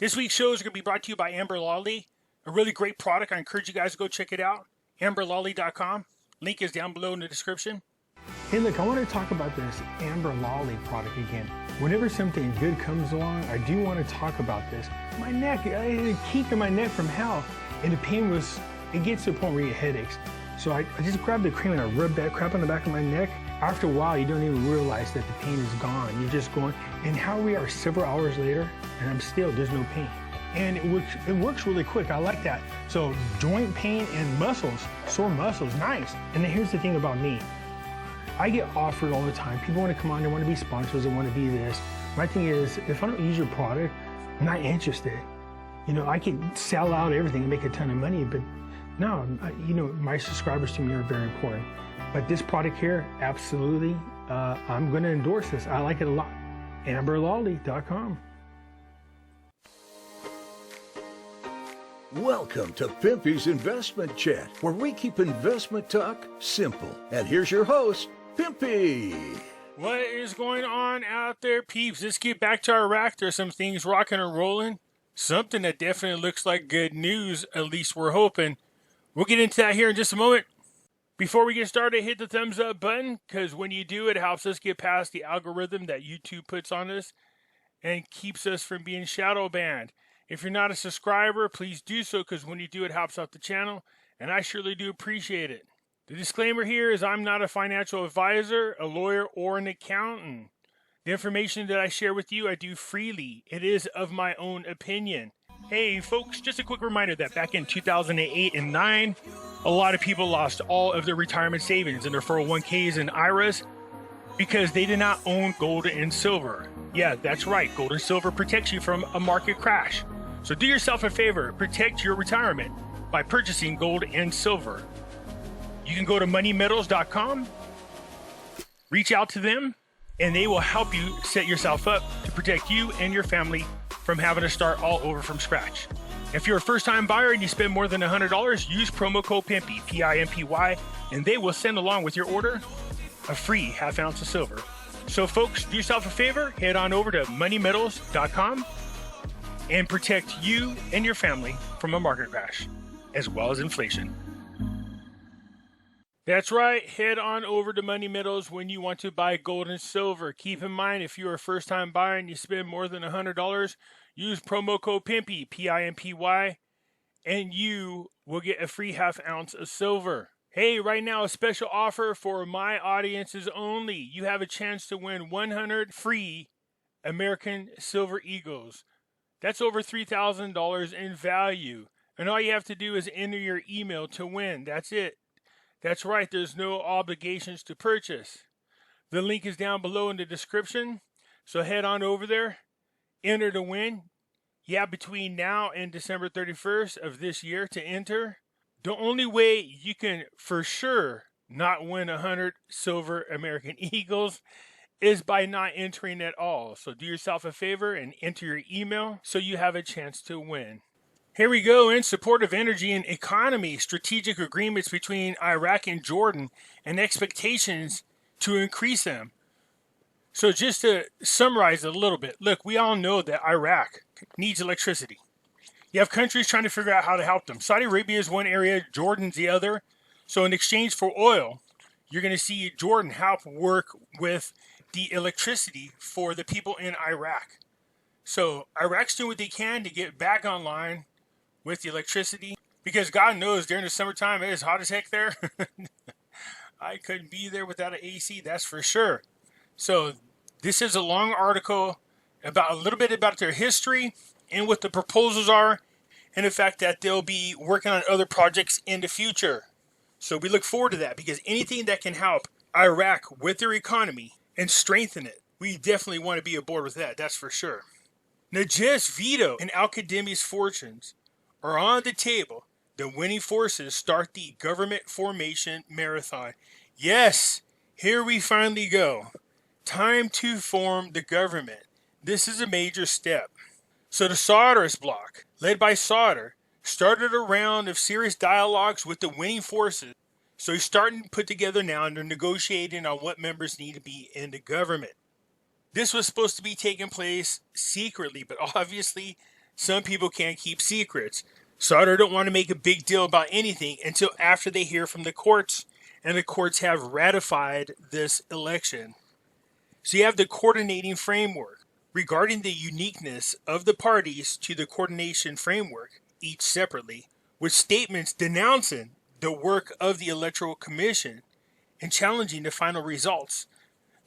This week's shows are going to be brought to you by Amber Lolli, a really great product. I encourage you guys to go check it out. AmberLolli.com. Link is down below in the description. Hey, look, I want to talk about this Amber Lolli product again. Whenever something good comes along, I do want to talk about this. My neck, I had a kink in my neck from hell, and the pain was, it gets to a point where you get headaches. So I just grabbed the cream and I rubbed that crap on the back of my neck. After a while, you don't even realize that the pain is gone. You're just going, and how we are several hours later, and I'm still, there's no pain. And it works really quick. I like that. So joint pain and muscles, sore muscles, nice. And then here's the thing about me. I get offered all the time. People want to come on, they want to be sponsors, they want to be this. My thing is, if I don't use your product, I'm not interested. You know, I can sell out everything and make a ton of money, but no, you know, my subscribers to me are very important. But this product here, absolutely, I'm going to endorse this. I like it a lot. AmberLolli.com. Welcome to Pimpy's Investment Chat, where we keep investment talk simple. And here's your host, Pimpy. What is going on out there, peeps? Let's get back to Iraq. There's some things rocking and rolling. Something that definitely looks like good news, at least we're hoping. We'll get into that here in just a moment. Before we get started, hit the thumbs up button, because when you do, it helps us get past the algorithm that YouTube puts on us and keeps us from being shadow banned. If you're not a subscriber, please do so, because when you do, it helps out the channel, and I surely do appreciate it. The disclaimer here is I'm not a financial advisor, a lawyer, or an accountant. The information that I share with you, I do freely. It is of my own opinion. Hey folks, just a quick reminder that back in 2008 and 9, a lot of people lost all of their retirement savings and their 401ks and IRAs because they did not own gold and silver. Yeah, that's right. Gold and silver protects you from a market crash. So do yourself a favor, protect your retirement by purchasing gold and silver. You can go to moneymetals.com, reach out to them, and they will help you set yourself up to protect you and your family from having to start all over from scratch. If you're a first-time buyer and you spend more than $100, use promo code Pimpy, P-I-M-P-Y, and they will send along with your order a free half ounce of silver. So folks, do yourself a favor, head on over to moneymetals.com and protect you and your family from a market crash, as well as inflation. That's right, head on over to Money Metals when you want to buy gold and silver. Keep in mind, if you're a first-time buyer and you spend more than $100, use promo code Pimpy, P-I-M-P-Y, and you will get a free half ounce of silver. Hey, right now, a special offer for my audiences only. You have a chance to win 100 free American Silver Eagles. That's over $3,000 in value. And all you have to do is enter your email to win. That's it. That's right, there's no obligations to purchase. The link is down below in the description. So head on over there, enter to win. You have between now and December 31st of this year to enter. The only way you can for sure not win 100 silver American Eagles is by not entering at all. So do yourself a favor and enter your email so you have a chance to win. Here we go. In support of energy and economy, strategic agreements between Iraq and Jordan and expectations to increase them. So just to summarize a little bit, look, we all know that Iraq needs electricity. You have countries trying to figure out how to help them. Saudi Arabia is one area, Jordan's the other. So in exchange for oil, you're going to see Jordan help work with the electricity for the people in Iraq. So Iraq's doing what they can to get back online with the electricity, because God knows during the summertime it is hot as heck there. I couldn't be there without an AC, that's for sure. So this is a long article about a little bit about their history and what the proposals are, and the fact that they'll be working on other projects in the future. So we look forward to that, because anything that can help Iraq with their economy and strengthen it, we definitely want to be aboard with that, that's for sure. Najib's veto and Al-Qadimi's fortunes are on the table. The winning forces start the government formation marathon. Yes, here we finally go. Time to form the government. This is a major step. So the Sauderist bloc, led by Sauder, started a round of serious dialogues with the winning forces. So he's starting to put together now, and they're negotiating on what members need to be in the government. This was supposed to be taking place secretly, but obviously Some people can't keep secrets. Sauter don't want to make a big deal about anything until after they hear from the courts, and the courts have ratified this election. So you have the coordinating framework. Regarding the uniqueness of the parties to the coordination framework, each separately, with statements denouncing the work of the Electoral Commission and challenging the final results.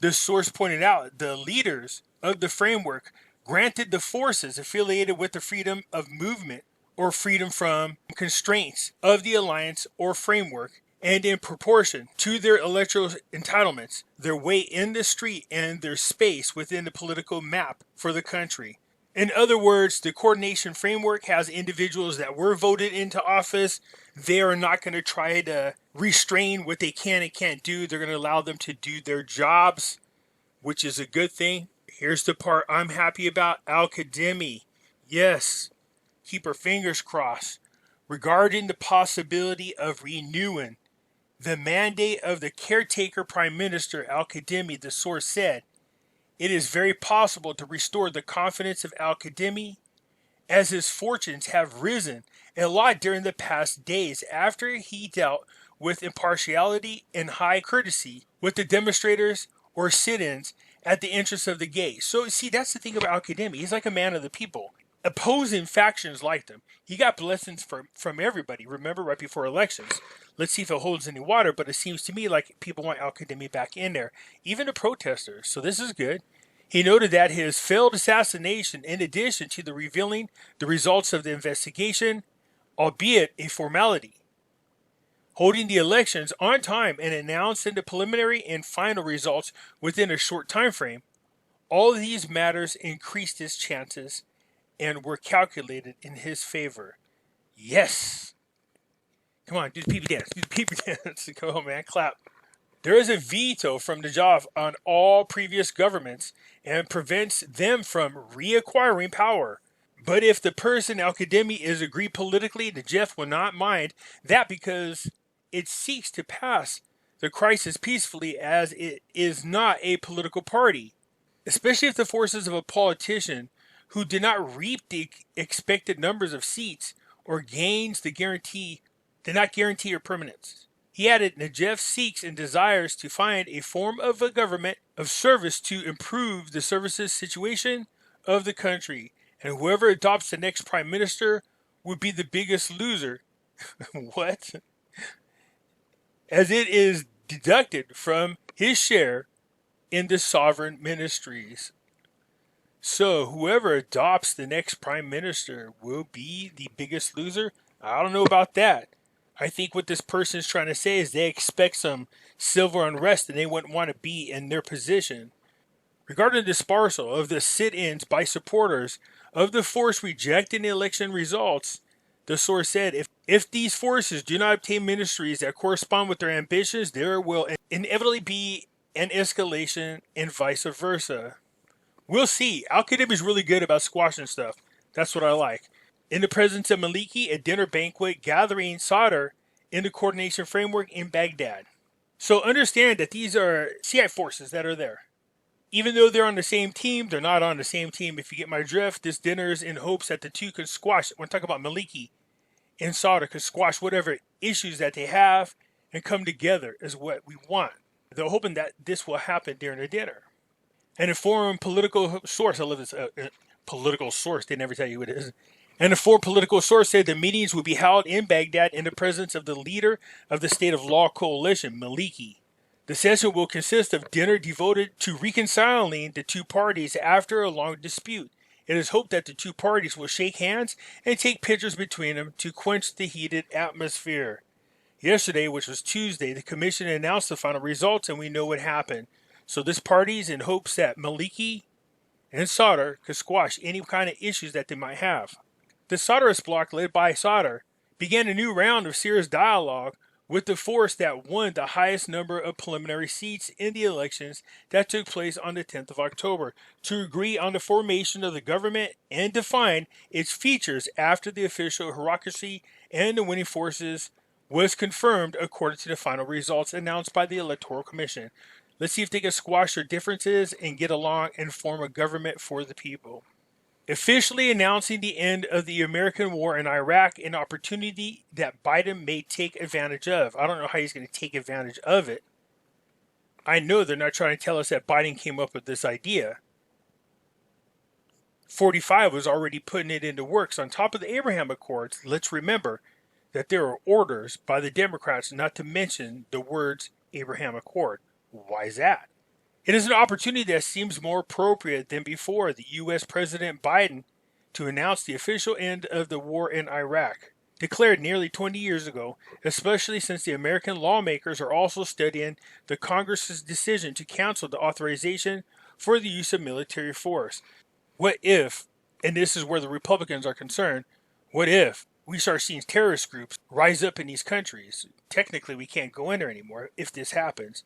The source pointed out the leaders of the framework granted the forces affiliated with the freedom of movement or freedom from constraints of the alliance or framework, and in proportion to their electoral entitlements, their weight in the street and their space within the political map for the country. In other words, the coordination framework has individuals that were voted into office. They are not going to try to restrain what they can and can't do. They're going to allow them to do their jobs, which is a good thing. Here's the part I'm happy about. Al-Kadhimi. Yes, keep our fingers crossed. Regarding the possibility of renewing the mandate of the caretaker Prime Minister Al-Kadhimi, the source said, it is very possible to restore the confidence of Al-Kadhimi, as his fortunes have risen a lot during the past days after he dealt with impartiality and high courtesy with the demonstrators or sit-ins at the entrance of the gate. So, see, that's the thing about Al-Kadhimi. He's like a man of the people. Opposing factions liked him. He got blessings from everybody, remember, right before elections. Let's see if it holds any water, but it seems to me like people want Al-Kadhimi back in there, even the protesters, so this is good. He noted that his failed assassination, in addition to the revealing the results of the investigation, albeit a formality, holding the elections on time and announcing the preliminary and final results within a short time frame, all of these matters increased his chances and were calculated in his favor. Yes. Come on, do the peepee dance. Do the peepee dance. Come on, man. Clap. There is a veto from Najaf on all previous governments and prevents them from reacquiring power. But if the person Al-Kadhimi is agreed politically, Najaf will not mind that because it seeks to pass the crisis peacefully, as it is not a political party. Especially if the forces of a politician who did not reap the expected numbers of seats or gains did not guarantee her permanence. He added, Najaf seeks and desires to find a form of a government of service to improve the services situation of the country, and whoever adopts the next prime minister would be the biggest loser. What? As it is deducted from his share in the sovereign ministries. So whoever adopts the next prime minister will be the biggest loser? I don't know about that. I think what this person is trying to say is they expect some civil unrest and they wouldn't want to be in their position. Regarding the dispersal of the sit-ins by supporters of the force rejecting the election results, the source said, if these forces do not obtain ministries that correspond with their ambitions, there will inevitably be an escalation and vice versa. We'll see. Al-Kadhimi is really good about squashing stuff. That's what I like. In the presence of Maliki, a dinner banquet gathering Sauter in the coordination framework in Baghdad. So understand that these are Shiite forces that are there. Even though they're on the same team, they're not on the same team. If you get my drift, this dinner is in hopes that the two can squash. When I talk about Maliki and Sauter, can squash whatever issues that they have and come together is what we want. They're hoping that this will happen during the dinner. And a foreign political source, I love this political source, they never tell you what it is. And a foreign political source said the meetings would be held in Baghdad in the presence of the leader of the State of Law Coalition, Maliki. The session will consist of dinner devoted to reconciling the two parties after a long dispute. It is hoped that the two parties will shake hands and take pictures between them to quench the heated atmosphere. Yesterday, which was Tuesday, the commission announced the final results and we know what happened. So this party's in hopes that Maliki and Sauter could squash any kind of issues that they might have. The Sauterist bloc, led by Sauter, began a new round of serious dialogue with the force that won the highest number of preliminary seats in the elections that took place on the 10th of October to agree on the formation of the government and define its features after the official hierarchy and the winning forces was confirmed according to the final results announced by the Electoral Commission. Let's see if they can squash their differences and get along and form a government for the people. officially announcing the end of the American war in Iraq, an opportunity that Biden may take advantage of. I don't know how he's going to take advantage of it. I know they're not trying to tell us that Biden came up with this idea. 45 was already putting it into works. On top of the Abraham Accords, let's remember that there are orders by the Democrats not to mention the words Abraham Accord. Why is that? It is an opportunity that seems more appropriate than before the U.S. President Biden to announce the official end of the war in Iraq, declared nearly 20 years ago, especially since the American lawmakers are also studying the Congress's decision to cancel the authorization for the use of military force. What if, and this is where the Republicans are concerned, what if we start seeing terrorist groups rise up in these countries? Technically, we can't go in there anymore if this happens.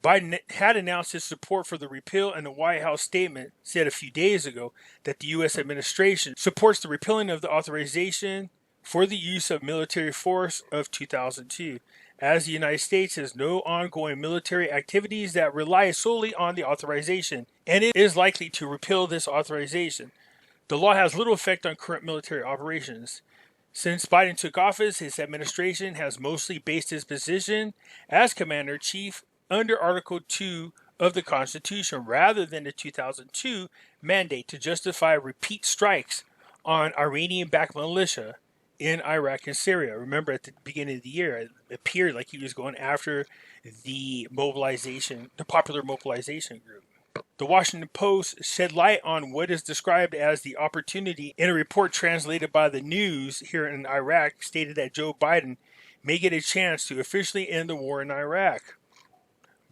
Biden had announced his support for the repeal, and the White House statement said a few days ago that the U.S. administration supports the repealing of the authorization for the use of military force of 2002, as the United States has no ongoing military activities that rely solely on the authorization, and it is likely to repeal this authorization. The law has little effect on current military operations. Since Biden took office, his administration has mostly based his position as Commander-in-Chief under Article 2 of the Constitution rather than the 2002 mandate to justify repeat strikes on Iranian-backed militia in Iraq and Syria. Remember, at the beginning of the year, it appeared like he was going after the popular mobilization group. The Washington Post shed light on what is described as the opportunity in a report translated by the News here in Iraq, stated that Joe Biden may get a chance to officially end the war in Iraq.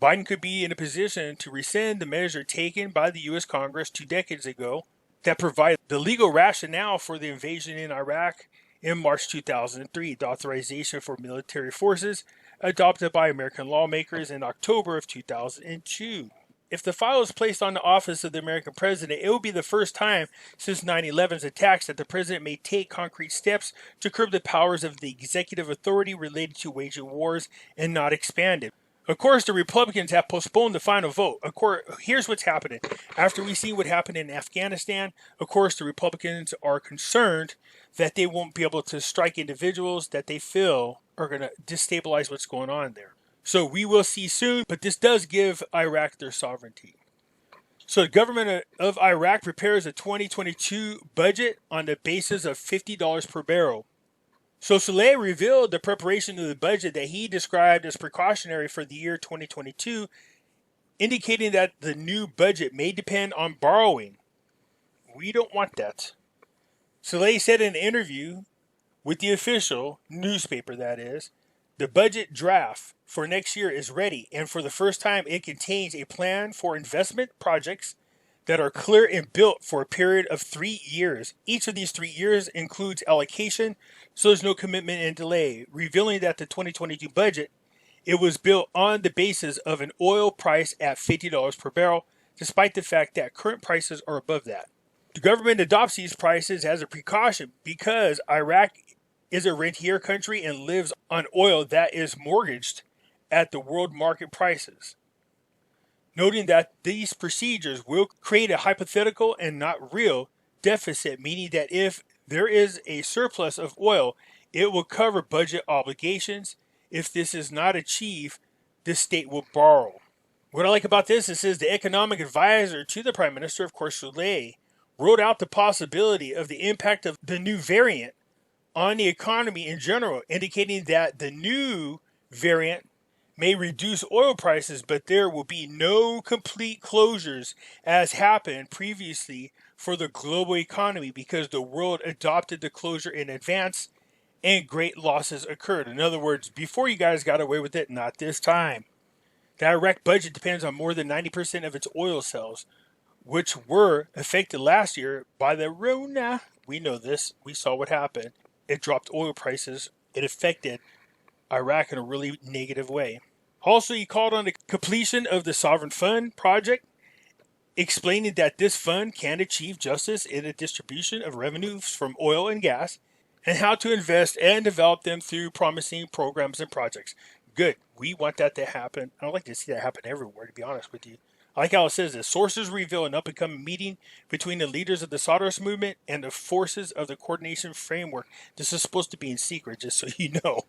Biden could be in a position to rescind the measure taken by the U.S. Congress 2 decades ago that provided the legal rationale for the invasion in Iraq in March 2003, the authorization for military forces adopted by American lawmakers in October of 2002. If the file is placed on the office of the American president, it will be the first time since 9/11's attacks that the president may take concrete steps to curb the powers of the executive authority related to waging wars and not expand it. Of course, the Republicans have postponed the final vote. Of course, here's what's happening. After we see what happened in Afghanistan, of course, the Republicans are concerned that they won't be able to strike individuals that they feel are going to destabilize what's going on there. So we will see soon, but this does give Iraq their sovereignty. So the government of Iraq prepares a 2022 budget on the basis of $50 per barrel. So Saleh revealed the preparation of the budget that he described as precautionary for the year 2022, indicating that the new budget may depend on borrowing. We don't want that. Saleh said in an interview with the official newspaper, that is, the budget draft for next year is ready, and for the first time it contains a plan for investment projects that are clear and built for a period of 3 years. Each of these 3 years includes allocation, so there's no commitment and delay, revealing that the 2022 budget, it was built on the basis of an oil price at $50 per barrel, despite the fact that current prices are above that. The government adopts these prices as a precaution because Iraq is a rentier country and lives on oil that is mortgaged at the world market prices. Noting that these procedures will create a hypothetical and not real deficit, meaning that if there is a surplus of oil, it will cover budget obligations. If this is not achieved, the state will borrow. What I like about this, it says the economic advisor to the Prime Minister, of course, Saleh, wrote out the possibility of the impact of the new variant on the economy in general, indicating that the new variant may reduce oil prices, but there will be no complete closures as happened previously for the global economy because the world adopted the closure in advance and great losses occurred. In other words, before you guys got away with it, not this time. The Iraq budget depends on more than 90% of its oil sales, which were affected last year by the RONA. We know this. We saw what happened. It dropped oil prices. It affected Iraq in a really negative way. Also, he called on the completion of the Sovereign Fund project, explaining that this fund can achieve justice in the distribution of revenues from oil and gas, and how to invest and develop them through promising programs and projects. Good. We want that to happen. I'd like to see that happen everywhere, to be honest with you. I like how it says this. Sources reveal an up-and-coming meeting between the leaders of the Soros movement and the forces of the coordination framework. This is supposed to be in secret, just so you know.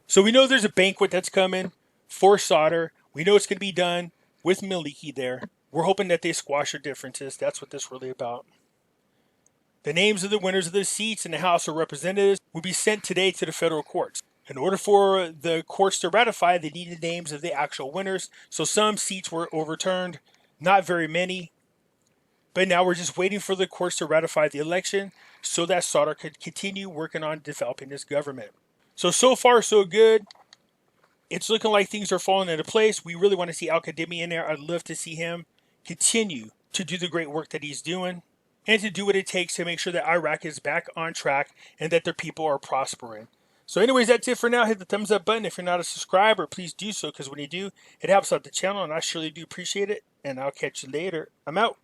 So we know there's a banquet that's coming for solder. We know it's going to be done with Maliki there. We're hoping that they squash their differences. That's what this is really about. The names of the winners of the seats in the House of Representatives will be sent today to the federal courts. In order for the courts to ratify, they need the names of the actual winners. So some seats were overturned, not very many. But now we're just waiting for the courts to ratify the election so that Sauder could continue working on developing this government. So far, so good. It's looking like things are falling into place. We really want to see Al-Kadhimi in there. I'd love to see him continue to do the great work that he's doing and to do what it takes to make sure that Iraq is back on track and that their people are prospering. So anyways, that's it for now. Hit the thumbs up button. If you're not a subscriber, please do so, because when you do, it helps out the channel, and I surely do appreciate it. And I'll catch you later. I'm out.